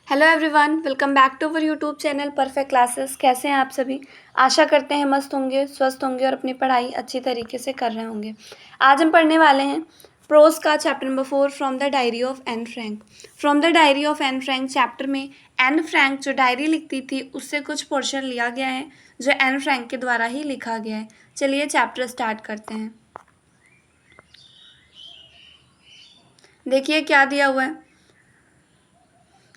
Hello everyone, welcome back to our YouTube channel perfect classes. कैसे हैं आप सभी? आशा करते हैं मस्त होंगे, स्वस्थ होंगे और अपनी पढ़ाई अच्छी तरीके से कर रहे होंगे। आज हम पढ़ने वाले हैं प्रोज का chapter number 4 from the diary of Anne Frank. From the diary of Anne Frank chapter में एन फ्रैंक जो डायरी लिखती थी उससे कुछ पोर्शन लिया गया है जो एन फ्रैंक के द्वारा ही लिखा गया है। चलिए चैप्टर स्टार्ट करते हैं। देखिए क्या दिया हुआ है।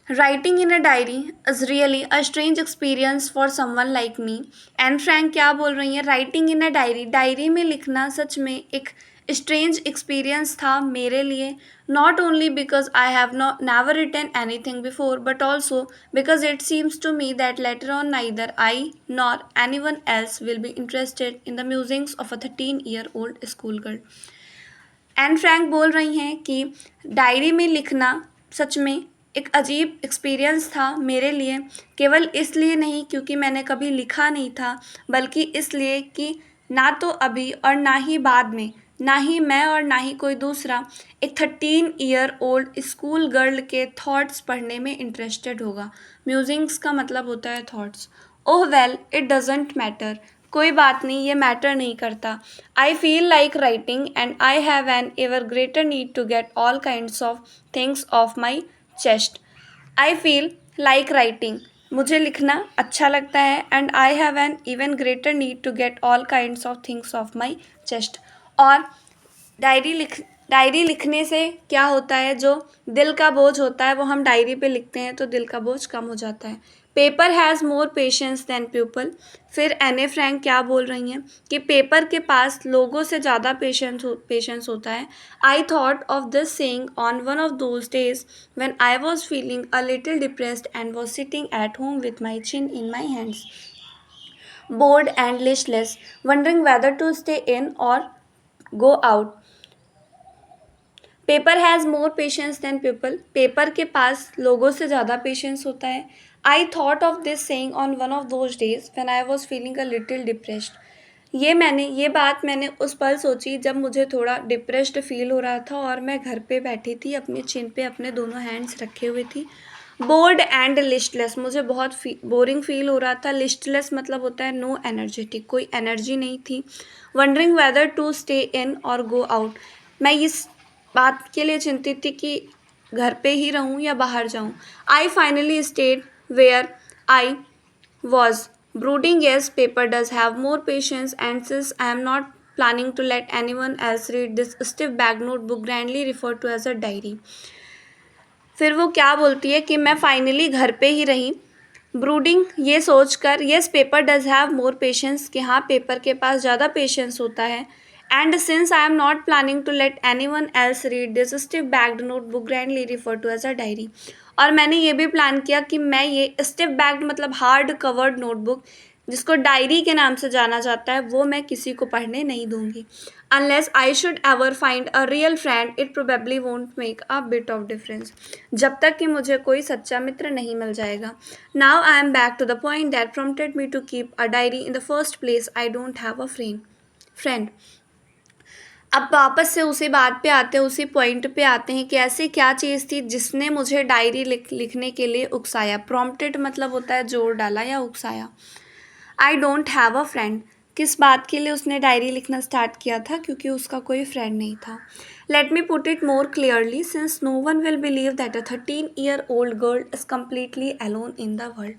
Writing in a diary is really a strange experience for someone like me. Anne Frank क्या बोल रही हैं? Writing in a diary, diary में लिखना सच में एक स्ट्रेंज एक्सपीरियंस था मेरे लिए। Not only because I have never written anything before but also because it seems to me that later on neither I nor anyone else will be interested in the musings of a 13-year-old school girl. Anne Frank बोल रही हैं कि diary में लिखना सच में एक अजीब experience था मेरे लिए, केवल इसलिए नहीं क्योंकि मैंने कभी लिखा नहीं था, बल्कि इसलिए कि ना तो अभी और ना ही बाद में, ना ही मैं और ना ही कोई दूसरा एक 13-year-old स्कूल गर्ल के थॉट्स पढ़ने में इंटरेस्टेड होगा। म्यूजिंग्स का मतलब होता है thoughts. Oh well, it doesn't matter. कोई बात नहीं, ये मैटर नहीं करता। I feel like writing and I have an ever greater need to get all kinds of things off my chest. I feel like writing, मुझे लिखना अच्छा लगता है, and I have an even greater need to get all kinds of things off my chest. और diary लिखने से क्या होता है, जो दिल का बोझ होता है वो हम डायरी पे लिखते हैं तो दिल का बोझ कम हो जाता है। Paper has more patience than people. फिर एने फ्रैंक क्या बोल रही हैं कि पेपर के पास लोगों से ज़्यादा पेशेंस होता है। I thought of this saying on one of those days when I was feeling a little depressed and was sitting at home with my chin in my hands, bored and listless, wondering whether to stay in or go out. Paper has more patience than people. Paper के पास लोगों से ज़्यादा patience होता है। I thought of this saying on one of those days when I was feeling a little depressed. ये बात मैंने उस पल सोची जब मुझे थोड़ा डिप्रेस्ड फील हो रहा था और मैं घर पे बैठी थी, अपने चिन पे अपने दोनों हैंड्स रखे हुए थी। बोर्ड एंड लिस्टलेस, मुझे बहुत बोरिंग फील हो रहा था। लिस्टलेस मतलब होता है नो एनर्जेटिक, कोई एनर्जी नहीं थी। Wondering whether to stay in और गो आउट, मैं इस बात के लिए चिंतित थी कि घर पे ही रहूं या बाहर जाऊं। I finally stayed where I was brooding. Yes, paper does have more patience and since I am not planning to let anyone else read this stiff bag notebook grandly referred to as a diary। फिर वो क्या बोलती है कि मैं finally घर पे ही रही, ब्रूडिंग ये सोचकर, yes paper does have more patience, कि हाँ पेपर के पास ज़्यादा पेशेंस होता है, and since I am not planning to let anyone else read this stiff backed notebook grandly refer to as a diary. और मैंने ये भी प्लान किया कि मैं ये स्टिफ बैग्ड मतलब हार्ड कवर्ड नोटबुक, जिसको डायरी के नाम से जाना जाता है, वो मैं किसी को पढ़ने नहीं दूंगी। Unless I should ever find a real friend it probably won't make a bit of difference, जब तक कि मुझे कोई सच्चा मित्र नहीं मिल जाएगा। Now I am back to the point that prompted me to keep a diary in the first place. I don't have a friend. अब वापस से उसी बात पे आते हैं, उसी पॉइंट पे आते हैं कि ऐसी क्या चीज़ थी जिसने मुझे डायरी लिखने के लिए उकसाया। प्रॉम्प्टेड मतलब होता है जोर डाला या उकसाया। आई डोंट हैव अ फ्रेंड, किस बात के लिए उसने डायरी लिखना स्टार्ट किया था? क्योंकि उसका कोई फ्रेंड नहीं था। Let me put it more clearly, since no one will believe that a 13-year-old girl is completely alone in the world.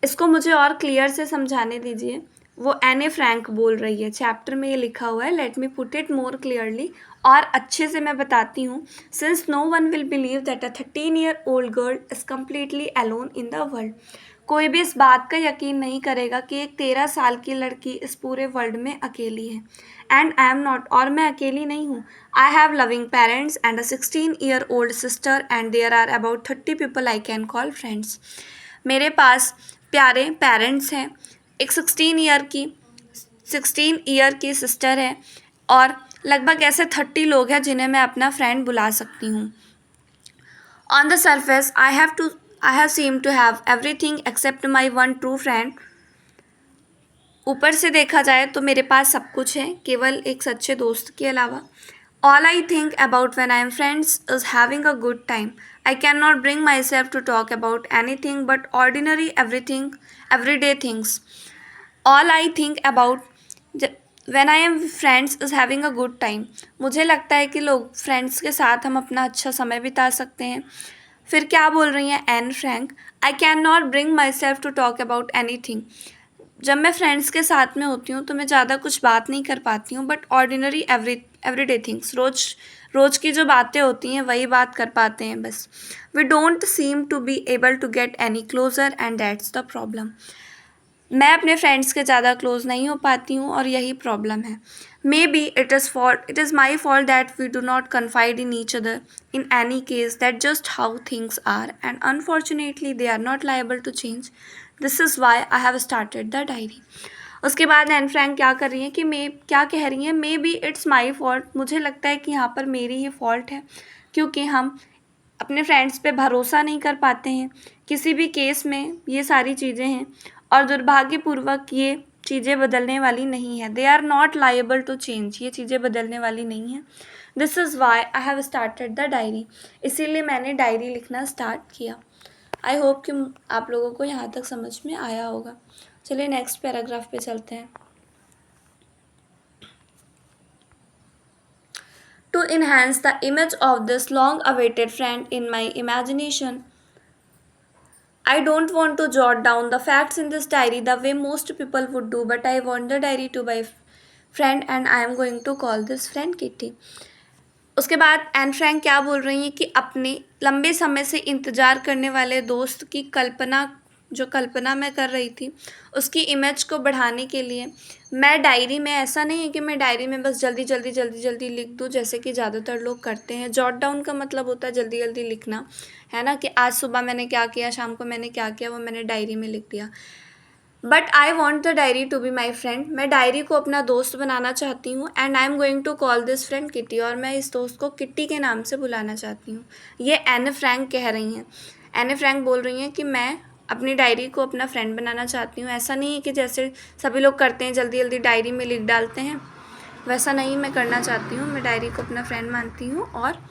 इसको मुझे और क्लियर से समझाने दीजिए। वो एने फ्रैंक बोल रही है, चैप्टर में ये लिखा हुआ है, let me put it more clearly, और अच्छे से मैं बताती हूँ। Since no one will believe that a 13-year-old girl is completely alone in the world. कोई भी इस बात का यकीन नहीं करेगा कि एक 13 साल की लड़की इस पूरे वर्ल्ड में अकेली है। एंड आई एम नॉट, और मैं अकेली नहीं हूँ। I have loving parents and a 16-year-old sister and there are about 30 people I can call friends. मेरे पास प्यारे पेरेंट्स हैं, एक 16 ईयर की सिस्टर है, और लगभग ऐसे 30 लोग हैं जिन्हें मैं अपना फ्रेंड बुला सकती हूँ। On the surface I have seem to have everything except my one true friend. ऊपर से देखा जाए तो मेरे पास सब कुछ है, केवल एक सच्चे दोस्त के अलावा। All I think about when I am friends is having a good time. I cannot bring myself to talk about anything but ordinary everything, everyday things. All I think about when I am friends is having a good time. मुझे लगता है कि लोग friends के साथ हम अपना अच्छा समय बिता सकते हैं. फिर क्या बोल रही हैं Anne Frank, I can not bring myself to talk about anything. जब मैं फ्रेंड्स के साथ में होती हूँ तो मैं ज़्यादा कुछ बात नहीं कर पाती हूँ, बट ऑर्डिनरी एवरीडे थिंग्स, रोज़ की जो बातें होती हैं वही बात कर पाते हैं बस. We don't seem to be able to get any closer and that's the problem. मैं अपने फ्रेंड्स के ज़्यादा क्लोज नहीं हो पाती हूँ और यही प्रॉब्लम है. Maybe it is my fault that we do not confide in each other in any case, that just how things are and unfortunately they are not liable to change. This is why I have started the diary. उसके बाद Anne Frank क्या कर रही हैं कि क्या कह रही हैं, may be it's my fault. मुझे लगता है कि यहाँ पर मेरी ही फॉल्ट है, क्योंकि हम अपने फ्रेंड्स पे भरोसा नहीं कर पाते हैं किसी भी केस में. ये सारी चीज़ें हैं और दुर्भाग्यपूर्वक ये चीज़ें बदलने वाली नहीं है. They are not liable to change. ये चीज़ें बदलने वाली नहीं हैं. This is why I have started the diary. इसीलिए मैंने डायरी लिखना स्टार्ट किया. आई होप कि आप लोगों को यहाँ तक समझ में आया होगा. चलिए नेक्स्ट पैराग्राफ पे चलते हैं. To enhance the image of this long awaited friend in my imagination, I don't want to jot down the facts in this diary the way most people would do, but I want the diary to my friend and I am going to call this friend Kitty. उसके बाद Anne Frank क्या बोल रही हैं कि अपने लंबे समय से इंतज़ार करने वाले दोस्त की कल्पना मैं कर रही थी, उसकी इमेज को बढ़ाने के लिए मैं डायरी में, ऐसा नहीं है कि मैं डायरी में बस जल्दी लिख दूँ जैसे कि ज़्यादातर लोग करते हैं. जॉट डाउन का मतलब होता है जल्दी लिखना, है ना, कि आज सुबह मैंने क्या किया, शाम को मैंने क्या किया, वो मैंने डायरी में लिख दिया. But I want the diary to be my friend. मैं डायरी को अपना दोस्त बनाना चाहती हूँ. And I am going to call this friend Kitty. और मैं इस दोस्त को किट्टी के नाम से बुलाना चाहती हूँ. ये एन फ्रैंक कह रही हैं. एन फ्रैंक बोल रही हैं कि मैं अपनी डायरी को अपना फ्रेंड बनाना चाहती हूँ. ऐसा नहीं है कि जैसे सभी लोग करते हैं जल्दी डायरी में लिख डालते हैं, वैसा नहीं मैं करना चाहती हूँ. मैं डायरी को अपना फ्रेंड मानती हूँ और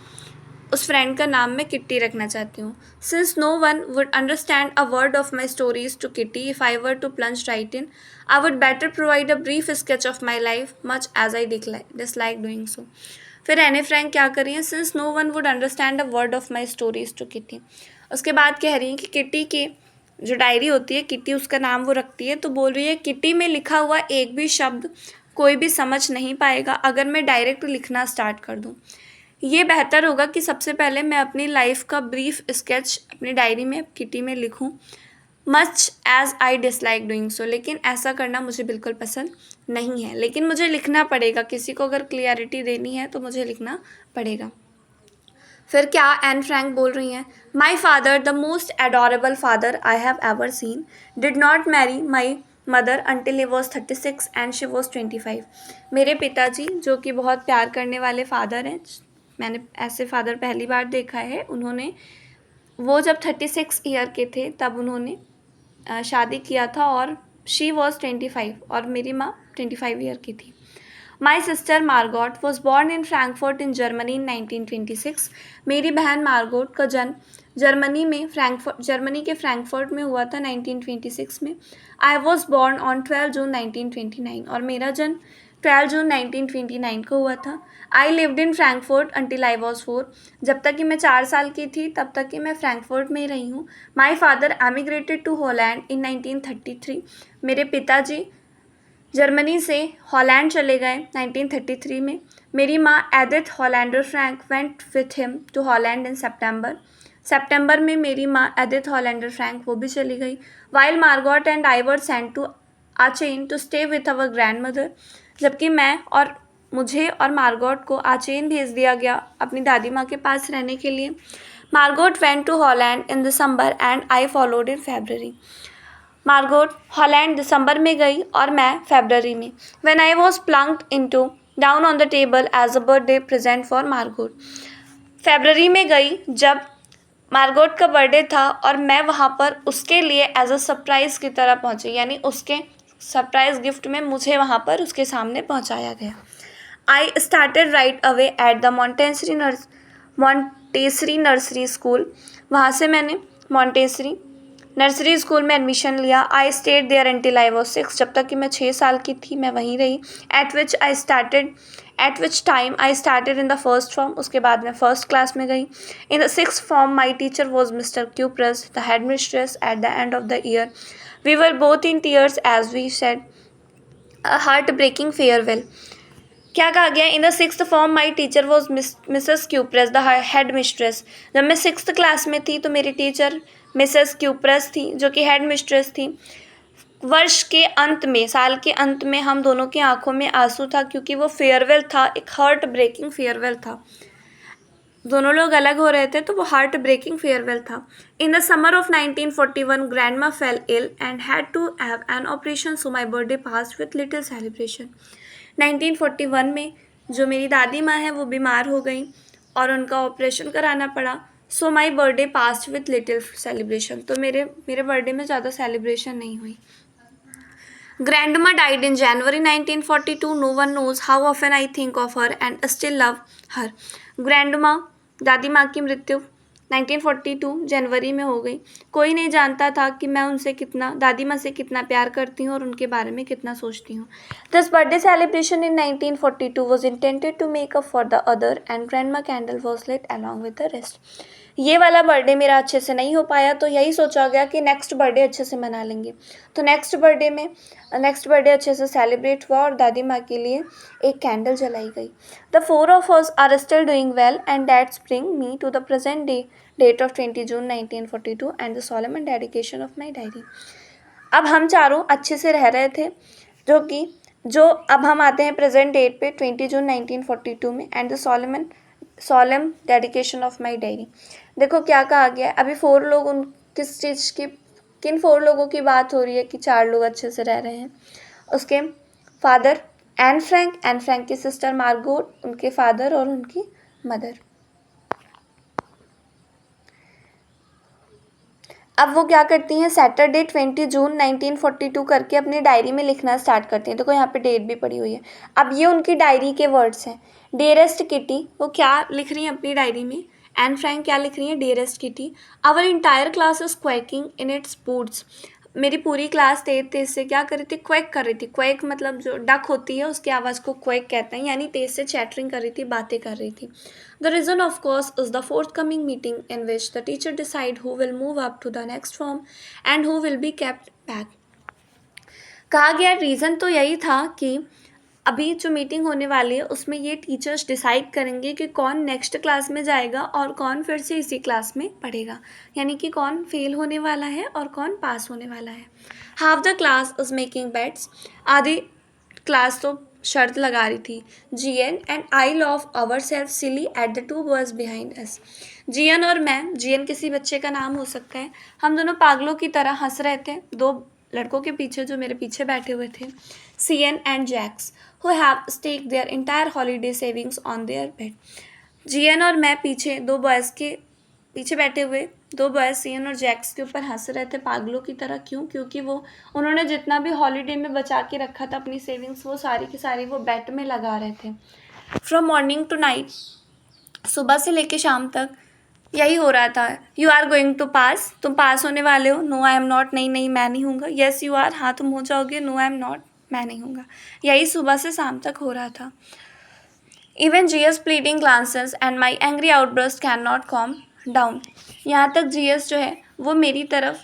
उस फ्रेंड का नाम मैं किट्टी रखना चाहती हूँ. Since no one would understand a word of my stories to Kitty if I were to plunge right in, I would better provide a brief sketch of my life much as I dislike doing so. फिर Anne Frank क्या कर रही हैं, since no one would understand a word of my stories to Kitty. उसके बाद कह रही हैं कि किट्टी की जो डायरी होती है, किट्टी उसका नाम वो रखती है, तो बोल रही है किट्टी में लिखा हुआ एक भी शब्द कोई भी समझ नहीं पाएगा अगर मैं डायरेक्ट लिखना स्टार्ट कर दूँ. ये बेहतर होगा कि सबसे पहले मैं अपनी लाइफ का ब्रीफ स्केच अपनी डायरी में किटी में लिखूं, much as I dislike doing so. लेकिन ऐसा करना मुझे बिल्कुल पसंद नहीं है, लेकिन मुझे लिखना पड़ेगा. किसी को अगर क्लियरिटी देनी है तो मुझे लिखना पड़ेगा. फिर क्या एन फ्रैंक बोल रही हैं, my father the most adorable father I have ever seen did not marry my mother until he was 36 and she was 25. मेरे पिताजी जो कि बहुत प्यार करने वाले फादर हैं, मैंने ऐसे फादर पहली बार देखा है. उन्होंने वो जब 36 ईयर के थे तब उन्होंने शादी किया था और शी वॉज 25 और मेरी माँ 25 ईयर की थी. My sister Margot was born in Frankfurt in Germany in 1926. मेरी बहन मार्गोट का जन्म जर्मनी के फ्रैंकफर्ट में हुआ था 1926 में. आई वॉज बॉर्न ऑन 12 जून 1929 और मेरा जन्म 12 जून 1929 को हुआ था. I lived in Frankfurt until I was 4. जब तक कि मैं 4 साल की थी तब तक कि मैं फ्रैंकफर्ट में ही रही हूँ. माई फादर एमिग्रेटेड टू हॉलैंड इन 1933. मेरे पिताजी जर्मनी से हॉलैंड चले गए 1933 में. मेरी माँ Edith Hollander Frank went with him to Holland in सितंबर में मेरी माँ एडिथ हॉलैंडर फ्रैंक वो भी चली गई. While Margot and I were sent to Aachen to stay with our grandmother. जबकि मुझे और मार्गोट को आचेन भेज दिया गया अपनी दादी माँ के पास रहने के लिए. Margot went to Holland in दिसंबर and I followed in February. Margot Holland दिसंबर में गई और मैं फरवरी में. When I was plunked into down on the table as a birthday present for Margot. फरवरी में गई जब मार्गोट का बर्थडे था और मैं वहाँ पर उसके लिए एज अ सरप्राइज़ की तरह पहुँची, यानी उसके सरप्राइज़ गिफ्ट में मुझे वहाँ पर उसके सामने पहुँचाया गया. I started right away at the Montessori nursery school. वहाँ से मैंने मॉन्टेसरी नर्सरी स्कूल में एडमिशन लिया। I stayed there until I was 6, जब तक कि मैं 6 साल की थी मैं वहीं रही। At which time I started in the first form, उसके बाद मैं फर्स्ट क्लास में गई। In the 6th form my teacher was Mister Kuperus, the headmistress. At the end of the year we were both in tears as we said a heartbreaking farewell. क्या कहा गया? In the 6th form my teacher was Mrs Kuperus the headmistress. जब मैं 6th class में थी तो मेरी teacher Mrs cuprous थी, जो कि हेड मिस्ट्रेस थी। वर्ष के अंत में, साल के अंत में हम दोनों की आंखों में आंसू था, क्योंकि वो फेयरवेल था, एक हार्ट ब्रेकिंग फेयरवेल था। दोनों लोग अलग हो रहे थे तो वो हार्ट ब्रेकिंग फेयरवेल था। In the summer of 1941 grandma fell ill and had to have an operation, so my birthday pass with little celebration. 1941 में जो मेरी दादी माँ है वो बीमार हो गई और उनका ऑपरेशन कराना पड़ा। So my birthday pass with little celebration, तो मेरे बर्थडे में ज़्यादा सेलिब्रेशन नहीं हुई। Grandma died in January 1942. No one knows how often I think of her and still love her. Grandma, दादी माँ की मृत्यु 1942 जनवरी में हो गई। कोई नहीं जानता था कि मैं उनसे कितना, दादी माँ से कितना प्यार करती हूँ और उनके बारे में कितना सोचती हूँ। This birthday celebration in 1942 was intended to make up for the other and grandma candle was lit along with the rest. ये वाला बर्थडे मेरा अच्छे से नहीं हो पाया, तो यही सोचा गया कि नेक्स्ट बर्थडे अच्छे से मना लेंगे। तो नेक्स्ट बर्थडे अच्छे से सेलिब्रेट हुआ और दादी माँ के लिए एक कैंडल जलाई गई। The 4 of us are still doing well and that's bring me to the present date of 20 June 1942 and the solemn dedication of my diary. अब हम चारों अच्छे से रह रहे थे, जो अब हम आते हैं प्रेजेंट डेट पे 20 जून 1942 में and the solemn dedication of my diary. देखो क्या कहा गया है। अभी 4 लोग, उन किन 4 लोगों की बात हो रही है कि 4 लोग अच्छे से रह रहे हैं? उसके फादर एन फ्रैंक की सिस्टर मार्गोट, उनके फादर और उनकी मदर। अब वो क्या करती हैं, सैटरडे 20 जून 1942 करके अपनी डायरी में लिखना स्टार्ट करती हैं। देखो यहाँ पे डेट भी पड़ी हुई है। अब ये उनकी डायरी के वर्ड्स हैं। डियरेस्ट किटी, वो क्या लिख रही हैं अपनी डायरी में? एन फ्रैंक क्या लिख रही हैं? Dearest Kitty, our entire class is quaking in its boots. मेरी पूरी क्लास तेज तेज से क्या कर रही थी? क्वैक कर रही थी। क्वैक मतलब जो डक होती है उसकी आवाज़ को क्वैक कहते हैं, यानी तेज से चैटरिंग कर रही थी, बातें कर रही थी। The reason, of course, is the forthcoming meeting in which the teacher decide who will move up to the next form and who will be kept back. कहा गया रीज़न तो यही था कि अभी जो मीटिंग होने वाली है उसमें ये टीचर्स डिसाइड करेंगे कि कौन नेक्स्ट क्लास में जाएगा और कौन फिर से इसी क्लास में पढ़ेगा, यानी कि कौन फेल होने वाला है और कौन पास होने वाला है। Half the class is making bets, आधी क्लास तो शर्त लगा रही थी। GN and I laugh our self silly at the 2 boys behind us. GN और मैं, जीएन किसी बच्चे का नाम हो सकता है, हम दोनों पागलों की तरह हंस रहे थे 2 लड़कों के पीछे जो मेरे पीछे बैठे हुए थे। CN and Jacques who have stake their entire holiday savings on their bet. GN और मैं पीछे 2 बॉयज़ के पीछे बैठे हुए 2 बॉयज़ सीएन और जैक्स के ऊपर हंस रहे थे पागलों की तरह। क्यों? क्योंकि उन्होंने जितना भी हॉलीडे में बचा के रखा था अपनी सेविंग्स, वो सारी की सारी वो बेट में लगा रहे थे। फ्रॉम मॉर्निंग टू नाइट, सुबह से लेके शाम तक यही हो रहा था। यू आर गोइंग टू पास, तुम पास होने वाले हो। नो आई एम नॉट, नहीं मैं नहीं हूँगा। येस यू आर, हाँ तुम हो जाओगे। नो आई एम नॉट, मैं नहीं हूँगा। यही सुबह से शाम तक हो रहा था। Even GS pleading glances and my angry outburst can not calm down. यहाँ तक जीएस जो है वो मेरी तरफ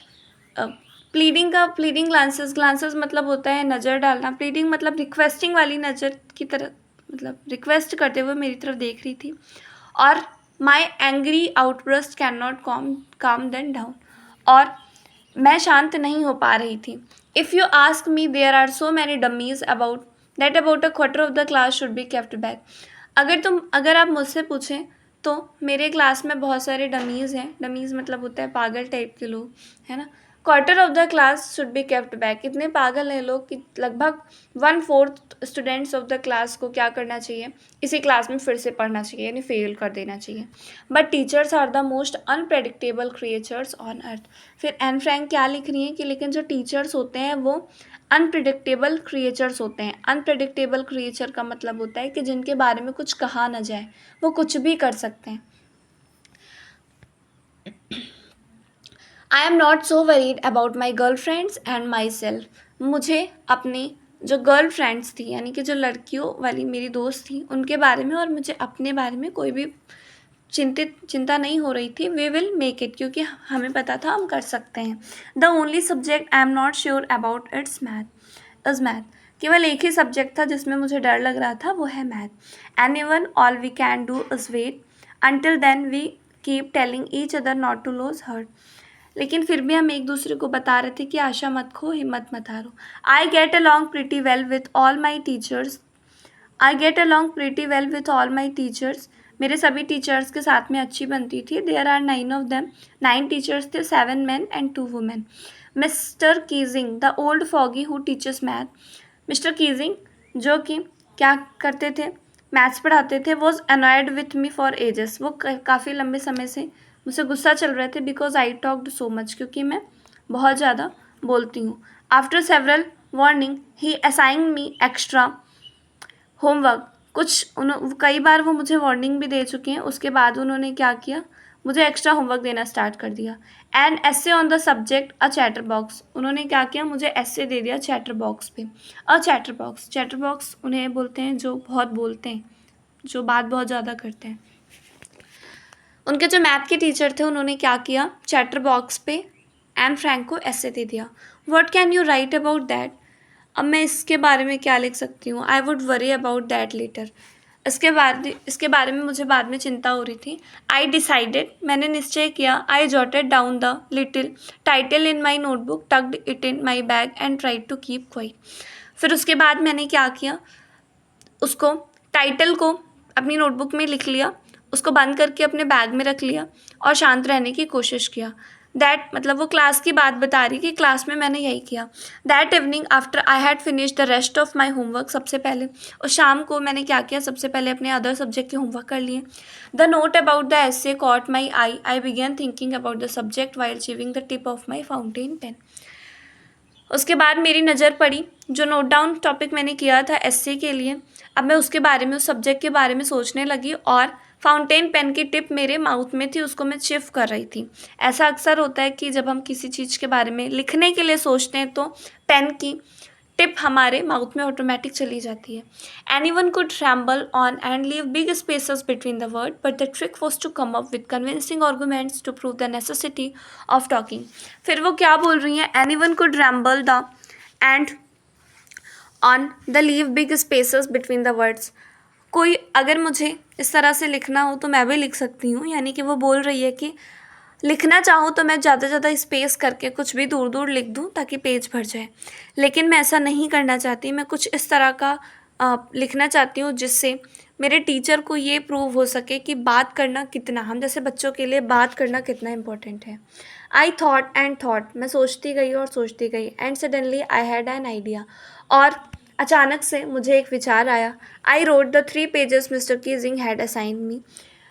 प्लीडिंग ग्लांसेस मतलब होता है नज़र डालना। प्लीडिंग मतलब रिक्वेस्टिंग वाली नज़र की तरह, मतलब रिक्वेस्ट करते हुए मेरी तरफ देख रही थी। और my angry outburst can not calm then down, और मैं शांत नहीं हो पा रही थी। If you ask me there are so many dummies about a quarter of the class should be kept back. अगर आप मुझसे पूछें तो मेरे क्लास में बहुत सारे डमीज़ हैं। डमीज़ मतलब होता है पागल टाइप के लोग, है ना। Quarter of the class should be kept back. इतने पागल हैं लोग कि लगभग 1/4 स्टूडेंट्स ऑफ द क्लास को क्या करना चाहिए, इसी क्लास में फिर से पढ़ना चाहिए, यानी फेल कर देना चाहिए। But teachers are the most unpredictable creatures on earth. फिर एन फ्रैंक क्या लिख रही हैं कि लेकिन जो टीचर्स होते हैं वो अनप्रिडिक्टेबल क्रिएचर्स होते हैं। अनप्रिडिक्टेबल क्रिएचर का मतलब होता है कि जिनके बारे में कुछ कहा ना जाए, वो कुछ भी कर सकते हैं। आई am not so worried about my girl friends and my self. मुझे अपनी जो गर्ल फ्रेंड्स थी, यानी कि जो लड़कियों वाली मेरी दोस्त थी, उनके बारे में और मुझे अपने बारे में कोई भी चिंता नहीं हो रही थी। वी विल मेक इट, क्योंकि हमें पता था हम कर सकते हैं। The only subject I am not sure about is math. केवल एक ही सब्जेक्ट था जिसमें मुझे डर लग रहा था, वो है math. Anyone, all we can do is wait until then we keep telling each other not to lose heart. लेकिन फिर भी हम एक दूसरे को बता रहे थे कि आशा मत खो, हिम्मत मत हारो। I get along pretty well with all my teachers. I get along pretty well with all my teachers. मेरे सभी टीचर्स के साथ में अच्छी बनती थी। There are 9 of them. 9 teachers थे, 7 men and 2 women। Mister Keesing, the old fogey who teaches math. Mister Keesing जो कि क्या करते थे, मैथ्स पढ़ाते थे, was annoyed with me for ages. वो काफ़ी लंबे समय से मुझसे गुस्सा चल रहे थे, because I talked so much, क्योंकि मैं बहुत ज़्यादा बोलती हूँ। आफ्टर सेवरल वार्निंग ही असाइन मी एक्स्ट्रा होमवर्क। कई बार वो मुझे वार्निंग भी दे चुके हैं, उसके बाद उन्होंने क्या किया, मुझे एक्स्ट्रा होमवर्क देना स्टार्ट कर दिया। And essay on the subject a chatter box. उन्होंने क्या किया, मुझे एसे दे दिया चैटर बॉक्स पे। चैटर बॉक्स उन्हें बोलते हैं जो बहुत बोलते हैं, जो बात बहुत ज़्यादा करते हैं। उनके जो मैथ के टीचर थे, उन्होंने क्या किया, चैटर बॉक्स पे एन फ्रैंक को ऐसे दे दिया। What can you write about that. अब मैं इसके बारे में क्या लिख सकती हूँ, I would worry about that letter. इसके बारे में मुझे बाद में चिंता हो रही थी। आई डिसाइडेड, मैंने निश्चय किया। I jotted down the little title in my notebook, tugged it in my bag and tried to keep quiet. फिर उसके बाद मैंने क्या किया, उसको टाइटल को अपनी नोटबुक में लिख लिया, उसको बंद करके अपने बैग में रख लिया और शांत रहने की कोशिश किया। दैट मतलब वो क्लास की बात बता रही कि क्लास में मैंने यही किया। That evening after I had finish the rest of my homework, सबसे पहले उस शाम को मैंने क्या किया, सबसे पहले अपने अदर सब्जेक्ट के होमवर्क कर लिए। The note about the essay caught my eye began thinking about the subject while chewing the tip of my fountain pen. उसके बाद मेरी नज़र पड़ी जो नोट डाउन टॉपिक मैंने किया था एसए के लिए। अब मैं उसके बारे में, उस सब्जेक्ट के बारे में सोचने लगी और फाउंटेन पेन की टिप मेरे माउथ में थी, उसको मैं चिफ कर रही थी। ऐसा अक्सर होता है कि जब हम किसी चीज़ के बारे में लिखने के लिए सोचते हैं तो पेन की टिप हमारे माउथ में ऑटोमेटिक चली जाती है। Anyone could ramble on and leave big spaces between the word, but the trick was to come up with convincing arguments to prove the necessity of talking. फिर वो क्या बोल रही हैं, anyone could ramble the and on the leave big spaces between the words. कोई अगर मुझे इस तरह से लिखना हो तो मैं भी लिख सकती हूँ, यानी कि वो बोल रही है कि लिखना चाहूँ तो मैं ज़्यादा ज़्यादा स्पेस करके कुछ भी दूर दूर लिख दूँ ताकि पेज भर जाए, लेकिन मैं ऐसा नहीं करना चाहती। मैं कुछ इस तरह का लिखना चाहती हूँ जिससे मेरे टीचर को ये प्रूव हो सके कि बात करना कितना, हम जैसे बच्चों के लिए बात करना कितना इम्पोर्टेंट है। आई थॉट एंड थॉट, मैं सोचती गई और सोचती गई। And suddenly I had an idea, और अचानक से मुझे एक विचार आया। I wrote the 3 pages mister Keesing had assign me.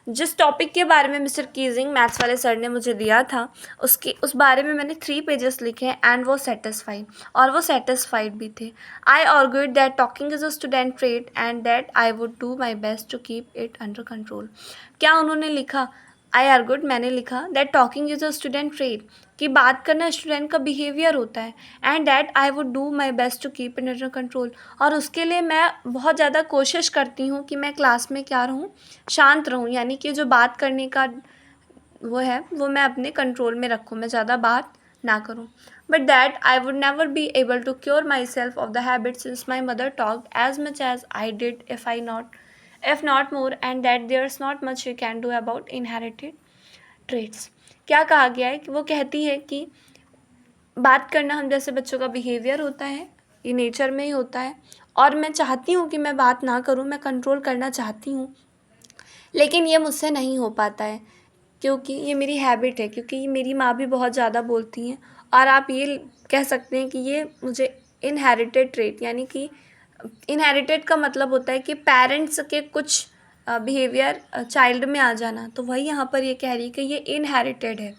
जिस टॉपिक के बारे में मिस्टर कीजिंग मैथ्स वाले सर ने मुझे दिया था, उस बारे में मैंने 3 पेजेस लिखे एंड वो सेटिस्फाइड, और वो सेटिस्फाइड भी थे। I argued that talking is a student trait and that I would do my best to keep it under control. क्या उन्होंने लिखा, आई आर्ग्यूड, मैंने लिखा that talking is a student trait, कि बात करना स्टूडेंट का बिहेवियर होता है, and that I would do my best to keep it under control, और उसके लिए मैं बहुत ज़्यादा कोशिश करती हूँ कि मैं क्लास में क्या रहूँ, शांत रहूँ, यानी कि जो बात करने का वो है वो मैं अपने कंट्रोल में रखूँ, मैं ज़्यादा बात ना करूँ। But that I would never be able to cure my self of the habit since my mother talked as much as I did if not more, and that there's not much you can do about inherited traits। क्या कहा गया है कि वो कहती है कि बात करना हम जैसे बच्चों का बिहेवियर होता है, ये नेचर में ही होता है, और मैं चाहती हूँ कि मैं बात ना करूँ, मैं कंट्रोल करना चाहती हूँ, लेकिन ये मुझसे नहीं हो पाता है। क्योंकि ये मेरी हैबिट है, क्योंकि ये मेरी माँ भी बहुत ज़्यादा बोलती हैं, और आप ये कह सकते हैं कि ये मुझे इनहेरिटेड ट्रेट, यानी कि इनहेरिटेड का मतलब होता है कि पेरेंट्स के कुछ बिहेवियर चाइल्ड में आ जाना, तो वही यहाँ पर ये कह रही है कि ये इनहेरिटेड है,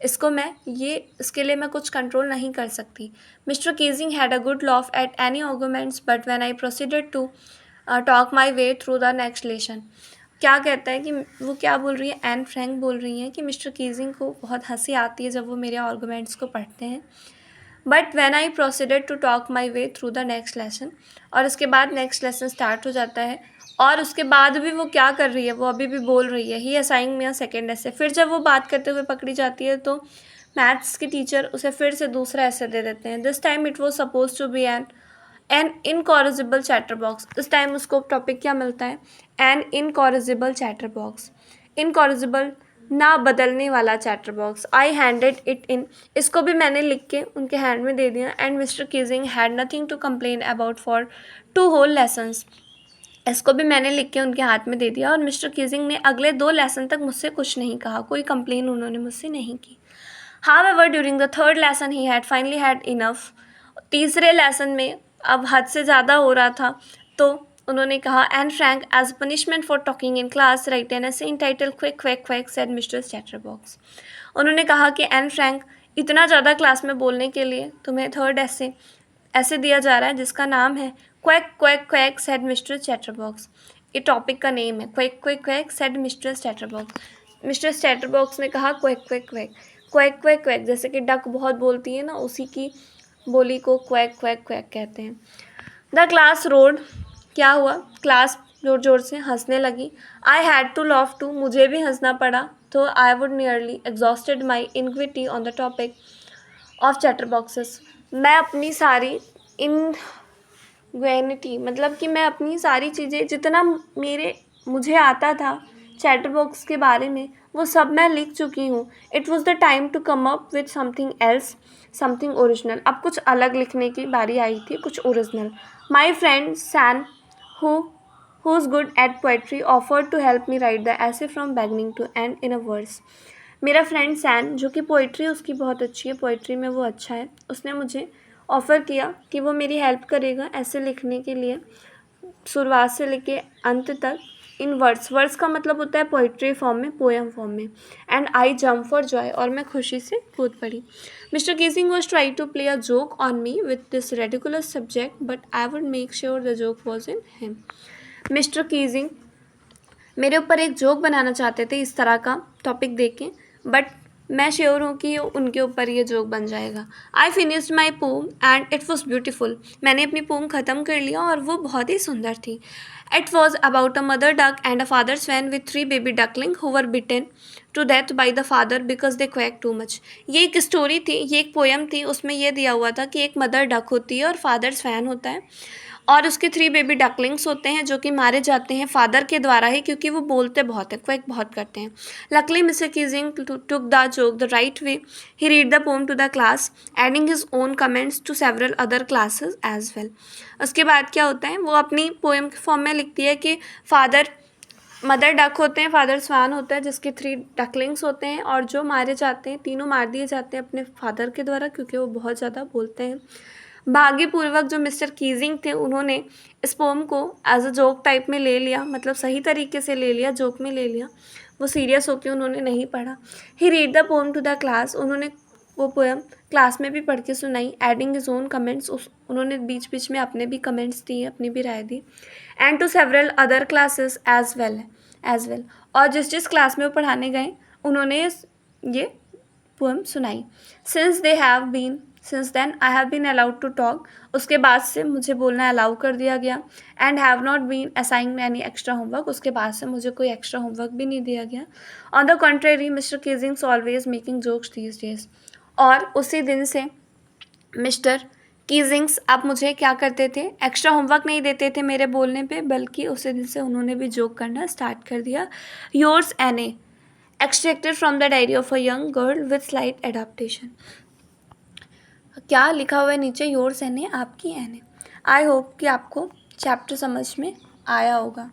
इसके लिए मैं कुछ कंट्रोल नहीं कर सकती। Mister Keesing had a good laugh at any arguments but when I proceeded to talk my way through the next lesson. क्या कहता है कि वो क्या बोल रही है, एन फ्रैंक बोल रही हैं कि मिस्टर कीजिंग को बहुत हंसी आती है जब वो मेरे आर्गूमेंट्स को पढ़ते हैं, but when I proceeded to talk my way through the next lesson, और उसके बाद नेक्स्ट लेसन स्टार्ट हो जाता है, और उसके बाद भी वो क्या कर रही है, वो अभी भी बोल रही है, ही असाइंग मी अ सेकेंड ऐसे। फिर जब वो बात करते हुए पकड़ी जाती है तो मैथ्स के टीचर उसे फिर से दूसरा ऐसे दे देते हैं। This time it was suppose to be an incorrigible chatter box. इस टाइम उसको टॉपिक क्या मिलता है, an incorrigible chatter box. Incorrigible, ना बदलने वाला chatter box. I handed it in, इसको भी मैंने लिख के उनके हैंड में दे दिया। And mister Keesing had nothing to complain about for 2 whole lessons, इसको भी मैंने लिख के उनके हाथ में दे दिया, और मिस्टर कीजिंग ने अगले 2 लेसन तक मुझसे कुछ नहीं कहा, कोई कंप्लेन उन्होंने मुझसे नहीं की। However during the third lesson he had finally had enough, तीसरे लेसन में अब हद से ज़्यादा हो रहा था, तो उन्होंने कहा, and Frank as punishment for talking in class write an essay entitled quick quack quack said mister Chatterbox. उन्होंने कहा कि एन फ्रैंक, इतना ज़्यादा क्लास में बोलने के लिए तुम्हें थर्ड ऐसे दिया जा रहा है जिसका नाम है quack quack quack said mister chatterbox. ये टॉपिक का नेम है, quack quack quack said mister chatterbox. Mister chatterbox ने कहा quack quack quack, quack quack quack, जैसे कि डक बहुत बोलती है ना, उसी की बोली को क्वैक क्वैक क्वैक कहते हैं। द क्लास रोड, क्या हुआ, क्लास जोर जोर से हंसने लगी। I had to laugh too, मुझे भी हंसना पड़ा, तो I would nearly exhausted my iniquity on the topic of chatterboxes. मैं अपनी सारी इनग्वेनिटी, मतलब कि मैं अपनी सारी चीज़ें, जितना मुझे आता था चैटर बॉक्स के बारे में, वो सब मैं लिख चुकी हूँ। It was the time to come up with something else, something original. अब कुछ अलग लिखने की बारी आई थी, कुछ original. My friend Sanne, who is good at poetry, offered to help me write the essay from beginning to end in a verse। मेरा फ्रेंड सैन, जो कि पोइट्री उसकी बहुत अच्छी है, पोइट्री में वो अच्छा है, उसने मुझे ऑफ़र किया कि वो मेरी हेल्प करेगा ऐसे लिखने के लिए, शुरुआत से लेके अंत तक इन वर्ड्स। वर्ड्स का मतलब होता है पोइट्री फॉर्म में, पोएम फॉर्म में। And I jump for joy, और मैं खुशी से कूद पड़ी। Mister Keesing was try to play a joke on me with this ridiculous subject, but I would make sure the joke was in him. मिस्टर कीजिंग मेरे ऊपर एक जोक बनाना चाहते थे इस तरह का टॉपिक दे के, बट मैं श्योर हूँ कि उनके ऊपर ये जोक बन जाएगा। I finished my poem and it was beautiful, मैंने अपनी पोम ख़त्म कर लिया और वो बहुत ही सुंदर थी। It was about a mother duck and a father swan with 3 baby duckling who were bitten to death by the father because they quack too much. ये एक स्टोरी थी, ये एक पोएम थी, उसमें यह दिया हुआ था कि एक मदर डक होती है और फादर स्वैन होता है, और उसके 3 बेबी डकलिंग्स होते हैं जो कि मारे जाते हैं फादर के द्वारा ही, क्योंकि वो बोलते बहुत हैं, क्वैक बहुत करते हैं। Luckily mister Keesing took the joke the right way, he read the poem to the class adding his own comments to several other classes as well. उसके बाद क्या होता है, वो अपनी पोएम के फॉर्म में लिखती है कि मदर डक होते हैं, फादर स्वान होता है जिसके 3 डकलिंग्स होते हैं, और जो मारे जाते हैं, तीनों मार दिए जाते हैं अपने फादर के द्वारा, क्योंकि वो बहुत ज़्यादा बोलते हैं। भाग्यपूर्वक जो मिस्टर कीजिंग थे, उन्होंने इस पोम को एज अ जोक टाइप में ले लिया, मतलब सही तरीके से ले लिया, जोक में ले लिया, वो सीरियस होकर उन्होंने नहीं पढ़ा। He read the poem to the class, उन्होंने वो पोएम क्लास में भी पढ़ के सुनाई। एडिंग हिज ओन कमेंट्स, उन्होंने बीच बीच में अपने भी कमेंट्स दिए, अपनी भी राय दी। And to several other classes as well, और जिस क्लास में वो पढ़ाने गए उन्होंने ये पोएम सुनाई। Since then I have been allowed to talk, उसके बाद से मुझे बोलना अलाउ कर दिया गया। And have not been assigned any extra homework, उसके बाद से मुझे कोई एक्स्ट्रा होमवर्क भी नहीं दिया गया। On the contrary mister Keesing's always making jokes these days, और उसी दिन से मिस्टर कीजिंग्स अब मुझे क्या करते थे, एक्स्ट्रा होमवर्क नहीं देते थे मेरे बोलने पे, बल्कि उसी दिन से उन्होंने भी जोक करना स्टार्ट कर दिया। योर्स एन ए, extracted from the diary of a young girl with slight adaptation. क्या लिखा हुआ है नीचे, योर्स एन ए, आपकी एन ए। आई होप कि आपको चैप्टर समझ में आया होगा।